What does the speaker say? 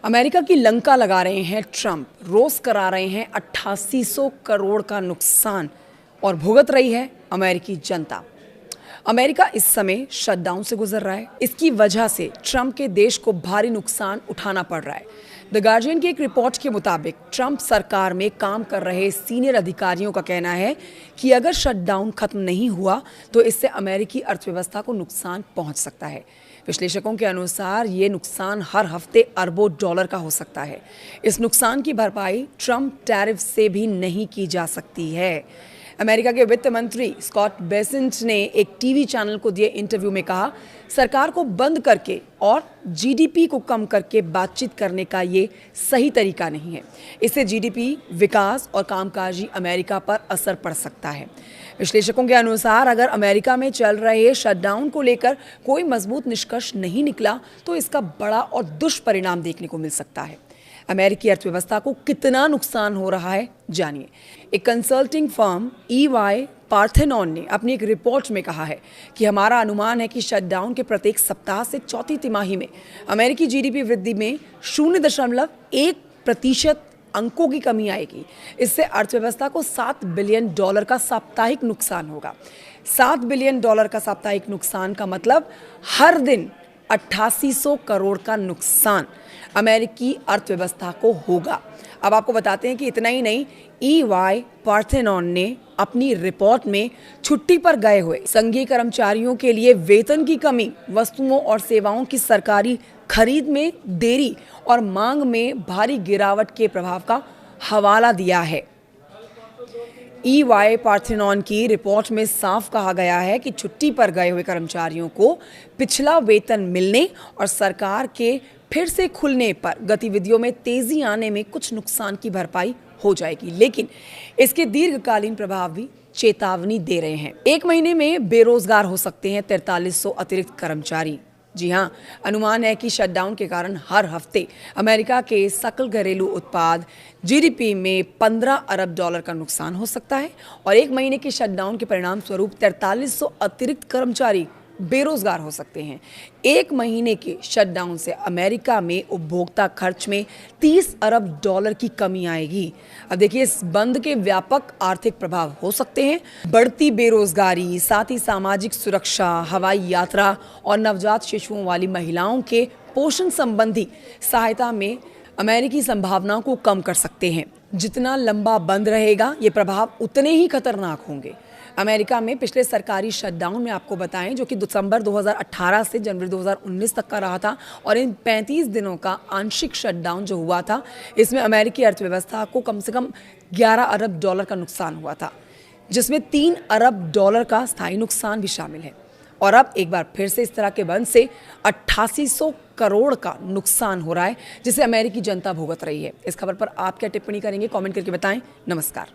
America की लंका लगा रहे हैं ट्रंप, रोज करा रहे हैं 8800 करोड़ का नुकसान और भुगत रही है अमेरिकी जनता। अमेरिका इस समय शटडाउन से गुजर रहा है। इसकी वजह से ट्रंप के देश को भारी नुकसान उठाना पड़ रहा है। द गार्जियन की एक रिपोर्ट के मुताबिक ट्रंप सरकार में काम कर रहे सीनियर अधिकारियों का कहना है कि अगर शटडाउन खत्म नहीं हुआ तो इससे अमेरिकी अर्थव्यवस्था को नुकसान पहुंच सकता है। विश्लेषकों के अनुसार ये नुकसान हर हफ्ते अरबों डॉलर का हो सकता है। इस नुकसान की भरपाई ट्रंप टैरिफ से भी नहीं की जा सकती है। अमेरिका के वित्त मंत्री स्कॉट बेसेंट ने एक टीवी चैनल को दिए इंटरव्यू में कहा, सरकार को बंद करके और जीडीपी को कम करके बातचीत करने का ये सही तरीका नहीं है। इससे जीडीपी, विकास और कामकाजी अमेरिका पर असर पड़ सकता है। विश्लेषकों के अनुसार अगर अमेरिका में चल रहे शटडाउन को लेकर कोई मजबूत निष्कर्ष नहीं निकला तो इसका बड़ा और दुष्परिणाम देखने को मिल सकता है। अमेरिकी अर्थव्यवस्था को कितना नुकसान हो रहा है, जानिए। एक कंसल्टिंग फर्म EY पार्थेनॉन ने अपनी एक रिपोर्ट में कहा है कि हमारा अनुमान है कि शटडाउन के प्रत्येक सप्ताह से चौथी तिमाही में अमेरिकी जीडीपी वृद्धि में 0.1% अंकों की कमी आएगी। इससे अर्थव्यवस्था को $7 बिलियन का साप्ताहिक नुकसान होगा। $7 बिलियन का साप्ताहिक नुकसान का मतलब हर दिन 8800 करोड़ का नुकसान अमेरिकी अर्थव्यवस्था को होगा। अब आपको बताते हैं कि इतना ही नहीं, EY पार्थेनॉन ने अपनी रिपोर्ट में छुट्टी पर गए हुए संघीय कर्मचारियों के लिए वेतन की कमी, वस्तुओं और सेवाओं की सरकारी खरीद में देरी और मांग में भारी गिरावट के प्रभाव का हवाला दिया है। EY पार्थेनॉन की रिपोर्ट में साफ कहा गया है कि छुट्टी पर गए हुए कर्मचारियों को पिछला वेतन मिलने और सरकार के फिर से खुलने पर गतिविधियों में तेजी आने में कुछ नुकसान की भरपाई हो जाएगी, लेकिन इसके दीर्घकालीन प्रभाव भी चेतावनी दे रहे हैं। 1 महीने में बेरोजगार हो सकते हैं 4300 अतिरिक्त कर्मचारी। जी हाँ, अनुमान है कि शटडाउन के कारण हर हफ्ते अमेरिका के सकल घरेलू उत्पाद जीडीपी में $15 अरब का नुकसान हो सकता है और 1 महीने के शटडाउन के परिणाम स्वरूप 4300 अतिरिक्त कर्मचारी बेरोजगार हो सकते हैं। 1 महीने के शटडाउन से अमेरिका में उपभोक्ता खर्च में $30 अरब की कमी आएगी। अब देखिए, इस बंद के व्यापक आर्थिक प्रभाव हो सकते हैं। बढ़ती बेरोजगारी, साथ ही सामाजिक सुरक्षा, हवाई यात्रा और नवजात शिशुओं वाली महिलाओं के पोषण संबंधी सहायता में अमेरिकी संभावनाओं को कम कर सकते हैं। जितना लंबा बंद रहेगा, ये प्रभाव उतने ही खतरनाक होंगे। अमेरिका में पिछले सरकारी शटडाउन में आपको बताएं, जो कि दिसंबर 2018 से जनवरी 2019 तक का रहा था, और इन 35 दिनों का आंशिक शटडाउन जो हुआ था, इसमें अमेरिकी अर्थव्यवस्था को कम से कम $11 अरब का नुकसान हुआ था, जिसमें $3 अरब का स्थायी नुकसान भी शामिल है। और अब एक बार फिर से इस तरह के बंद से 8800 करोड़ का नुकसान हो रहा है, जिसे अमेरिकी जनता भुगत रही है। इस खबर पर आप क्या टिप्पणी करेंगे, कमेंट करके बताएं। नमस्कार।